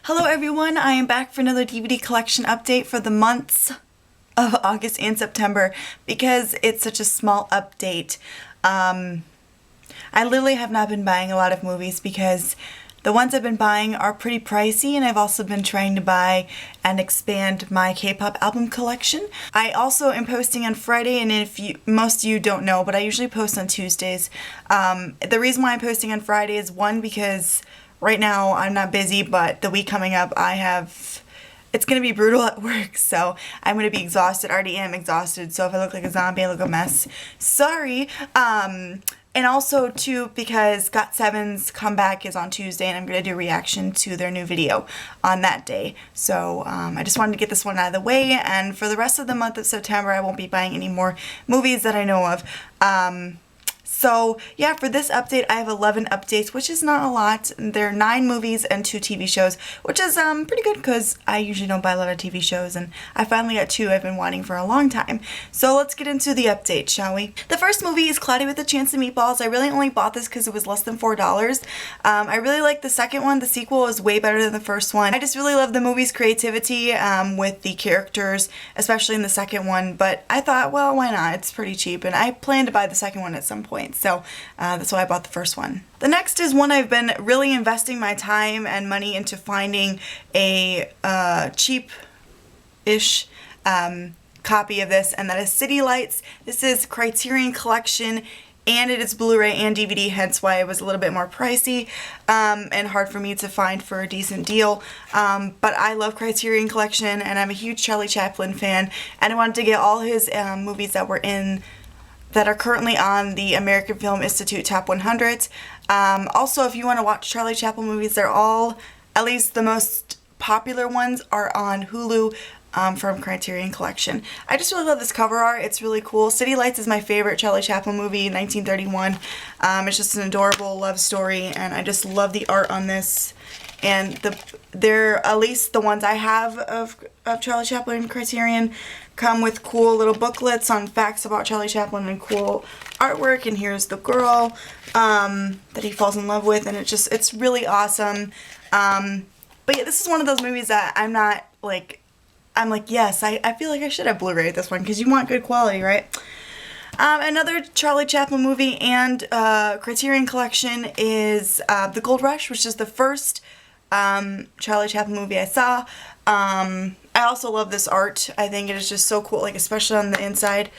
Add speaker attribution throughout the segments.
Speaker 1: Hello everyone, I am back for another DVD collection update for the months of August and September because it's such a small update. I literally have not been buying a lot of movies because the ones I've been buying are pretty pricey, and I've also been trying to buy and expand my K-pop album collection. I also am posting on Friday, and most of you don't know, but I usually post on Tuesdays. The reason why I'm posting on Friday is one, because right now I'm not busy, but the week coming up it's going to be brutal at work, so I'm going to be exhausted. I already am exhausted, so if I look like a zombie, I look a mess. Sorry. And also, too, because GOT7's comeback is on Tuesday, and I'm going to do a reaction to their new video on that day. So, I just wanted to get this one out of the way, and for the rest of the month of September, I won't be buying any more movies that I know of. So, yeah, for this update, I have 11 updates, which is not a lot. There are 9 movies and 2 TV shows, which is pretty good because I usually don't buy a lot of TV shows, and I finally got 2 I've been wanting for a long time. So let's get into the update, shall we? The first movie is Cloudy with a Chance of Meatballs. I really only bought this because it was less than $4. I really like the second one. The sequel is way better than the first one. I just really love the movie's creativity with the characters, especially in the second one, but I thought, well, why not? It's pretty cheap, and I plan to buy the second one at some point. So that's why I bought the first one. The next is one I've been really investing my time and money into finding a cheap-ish copy of this, and that is City Lights. This is Criterion Collection, and it is Blu-ray and DVD, hence why it was a little bit more pricey and hard for me to find for a decent deal. But I love Criterion Collection, and I'm a huge Charlie Chaplin fan, and I wanted to get all his movies that are currently on the American Film Institute Top 100. Also, if you want to watch Charlie Chaplin movies, they're all, at least the most popular ones, are on Hulu from Criterion Collection. I just really love this cover art. It's really cool. City Lights is my favorite Charlie Chaplin movie, 1931. It's just an adorable love story, and I just love the art on this. And they're, at least the ones I have of Charlie Chaplin and Criterion, come with cool little booklets on facts about Charlie Chaplin and cool artwork. And here's the girl that he falls in love with, and it's really awesome. But yeah, this is one of those movies that I'm like, yes, I feel like I should have Blu-ray this one, because you want good quality, right? Another Charlie Chaplin movie and Criterion Collection is The Gold Rush, which is the first Charlie Chaplin movie I saw. I also love this art. I think it is just so cool, like especially on the inside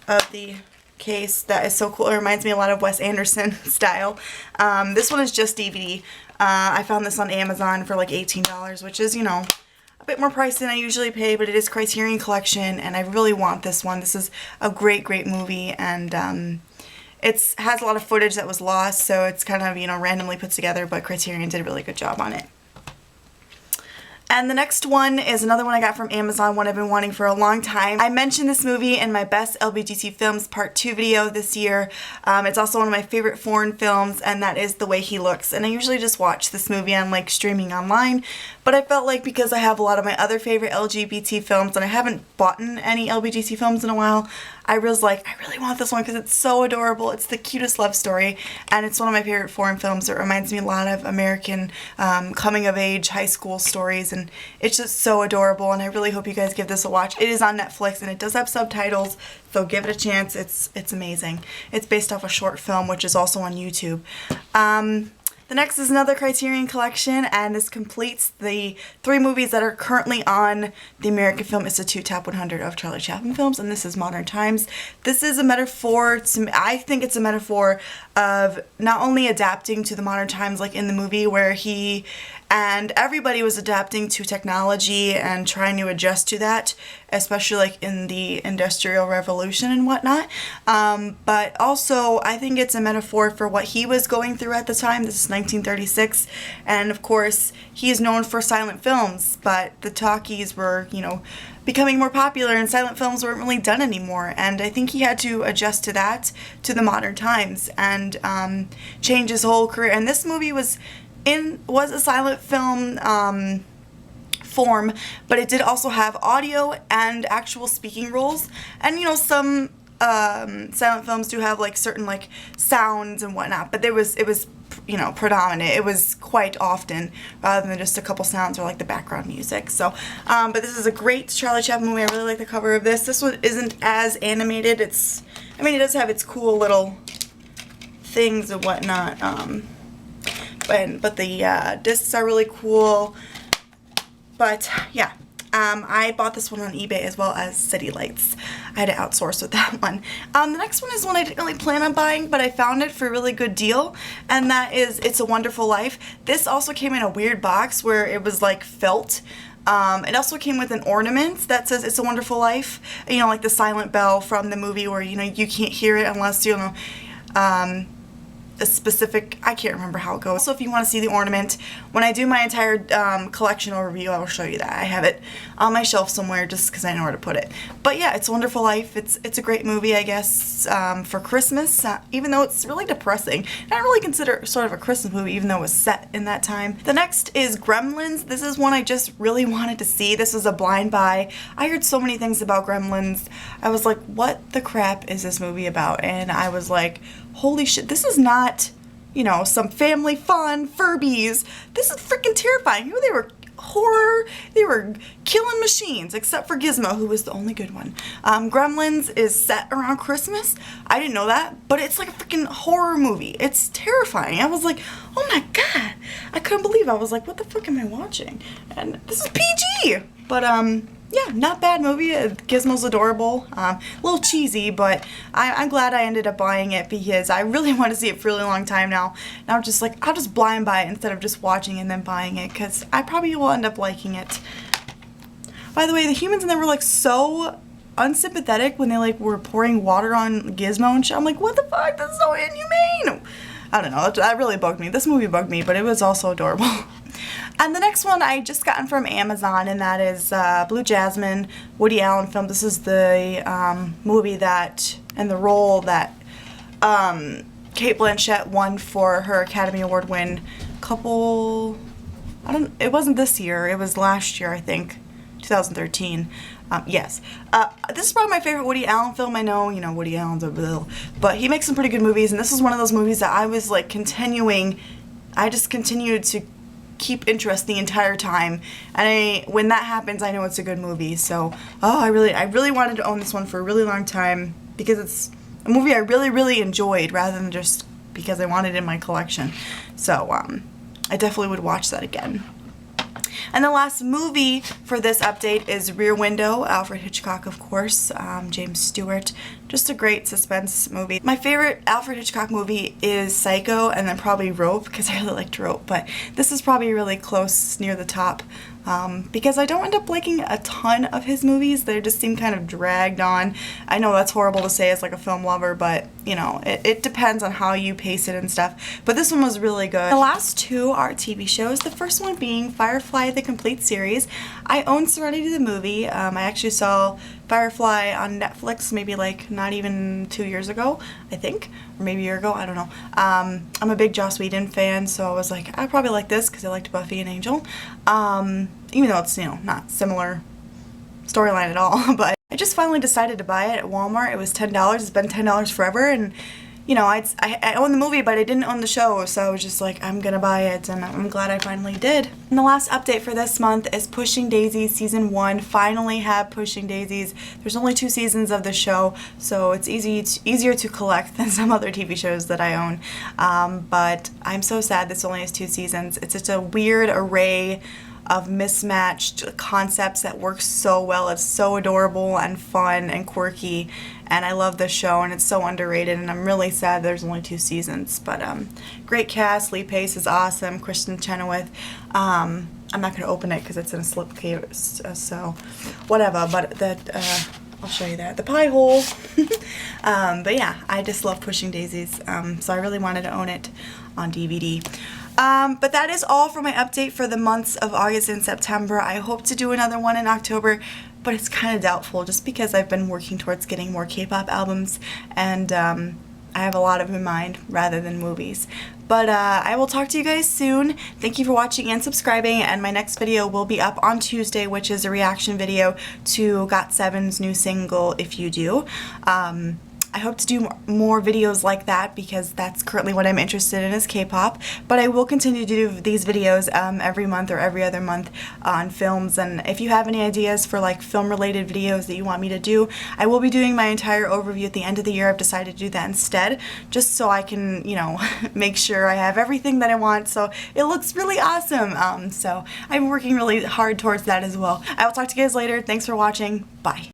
Speaker 1: of the case. That is so cool. It reminds me a lot of Wes Anderson style. This one is just DVD. I found this on Amazon for like $18, which is, you know, a bit more price than I usually pay, but it is Criterion Collection, and I really want this one. This is a great, great movie, and it has a lot of footage that was lost, so it's kind of, you know, randomly put together, but Criterion did a really good job on it. And the next one is another one I got from Amazon, one I've been wanting for a long time. I mentioned this movie in my Best LBGT Films Part 2 video this year. It's also one of my favorite foreign films, and that is The Way He Looks. And I usually just watch this movie on like streaming online, but I felt like because I have a lot of my other favorite LGBT films, and I haven't bought any LBGT films in a while, I was like, I really want this one because it's so adorable. It's the cutest love story, and it's one of my favorite foreign films. It reminds me a lot of American coming-of-age high school stories, and it's just so adorable, and I really hope you guys give this a watch. It is on Netflix, and it does have subtitles, so give it a chance. It's amazing. It's based off a short film, which is also on YouTube. The next is another Criterion Collection, and this completes the 3 movies that are currently on the American Film Institute Top 100 of Charlie Chaplin films, and this is Modern Times. This is a metaphor, I think it's a metaphor of not only adapting to the modern times like in the movie where he and everybody was adapting to technology and trying to adjust to that, especially like in the Industrial Revolution and whatnot. But also, I think it's a metaphor for what he was going through at the time. This is 1936, and of course, he is known for silent films, but the talkies were, you know, becoming more popular, and silent films weren't really done anymore, and I think he had to adjust to that, to the modern times, and change his whole career. And this movie was a silent film form, but it did also have audio and actual speaking roles, and you know, some silent films do have like certain like sounds and whatnot, but it was you know, predominant. It was quite often rather than just a couple sounds or like the background music. So, but this is a great Charlie Chaplin movie. I really like the cover of this. This one isn't as animated. It's, I mean, it does have its cool little things and whatnot. But the discs are really cool. But yeah, I bought this one on eBay as well as City Lights. I had to outsource with that one. The next one is one I didn't really plan on buying, but I found it for a really good deal, and that is It's a Wonderful Life. This also came in a weird box where it was like felt. It also came with an ornament that says It's a Wonderful Life, you know, like the silent bell from the movie where, you know, you can't hear it unless, you know, a specific, I can't remember how it goes. So if you want to see the ornament, when I do my entire collection overview, I will show you that. I have it on my shelf somewhere just because I know where to put it. But yeah, It's a Wonderful Life. It's a great movie, I guess, for Christmas, even though it's really depressing. I don't really consider it sort of a Christmas movie, even though it was set in that time. The next is Gremlins. This is one I just really wanted to see. This was a blind buy. I heard so many things about Gremlins. I was like, what the crap is this movie about? And I was like, holy shit, this is not, you know, some family fun Furbies. This is freaking terrifying. You know, they were horror, they were killing machines, except for Gizmo, who was the only good one. Gremlins is set around Christmas. I didn't know that, but it's like a freaking horror movie. It's terrifying. I was like, oh my god. I couldn't believe it. I was like, what the fuck am I watching? And this is PG. But, yeah, not bad movie. Gizmo's adorable. A little cheesy, but I'm glad I ended up buying it because I really want to see it for a really long time now. And I'm just like, I'll just blind buy it instead of just watching and then buying it because I probably will end up liking it. By the way, the humans in there were like so unsympathetic when they like were pouring water on Gizmo and shit. I'm like, what the fuck? That's so inhumane. I don't know. That really bugged me. This movie bugged me, but it was also adorable. And the next one I just gotten from Amazon, and that is Blue Jasmine, Woody Allen film. This is the movie that, and the role that Cate Blanchett won for her Academy Award win it wasn't this year, it was last year, I think, 2013. Yes. This is probably my favorite Woody Allen film. I know, you know, Woody Allen's a bill, but he makes some pretty good movies, and this is one of those movies that I was like I just continued to keep interest the entire time, and when that happens, I know it's a good movie. So, I really wanted to own this one for a really long time because it's a movie I really enjoyed rather than just because I wanted it in my collection. So, I definitely would watch that again. And the last movie for this update is Rear Window, Alfred Hitchcock, of course, James Stewart. Just a great suspense movie. My favorite Alfred Hitchcock movie is Psycho, and then probably Rope, because I really liked Rope, but this is probably really close near the top. Because I don't end up liking a ton of his movies. They just seem kind of dragged on. I know that's horrible to say as like a film lover, but you know, it depends on how you pace it and stuff. But this one was really good. The last two are TV shows. The first one being Firefly, the complete series. I own Serenity the movie. I actually saw Firefly on Netflix maybe like not even 2 years ago, I think, or maybe a year ago, I don't know. I'm a big Joss Whedon fan, so I was like, I probably like this because I liked Buffy and Angel. Even though it's, you know, not similar storyline at all, but I just finally decided to buy it at Walmart. It was $10. It's been $10 forever, and you know, I own the movie, but I didn't own the show, so I was just like, I'm gonna buy it, and I'm glad I finally did. And the last update for this month is Pushing Daisies Season 1. Finally have Pushing Daisies. There's only 2 seasons of the show, so it's easier to collect than some other TV shows that I own. But I'm so sad this only has 2 seasons. It's such a weird array of mismatched concepts that work so well. It's so adorable and fun and quirky, and I love this show, and it's so underrated, and I'm really sad there's only 2 seasons. But great cast. Lee Pace is awesome. Kristen Chenoweth. I'm not going to open it because it's in a slipcase, so whatever, but that I'll show you that. The pie hole. But yeah, I just love Pushing Daisies, so I really wanted to own it on DVD. But that is all for my update for the months of August and September. I hope to do another one in October, but it's kind of doubtful just because I've been working towards getting more K-pop albums, and I have a lot of in mind rather than movies. But I will talk to you guys soon. Thank you for watching and subscribing, and my next video will be up on Tuesday, which is a reaction video to GOT7's new single, If You Do. I hope to do more videos like that because that's currently what I'm interested in is K-pop, but I will continue to do these videos every month or every other month on films, and if you have any ideas for like film related videos that you want me to do, I will be doing my entire overview at the end of the year. I've decided to do that instead, just so I can, you know, make sure I have everything that I want so it looks really awesome. So I'm working really hard towards that as well. I will talk to you guys later. Thanks for watching. Bye.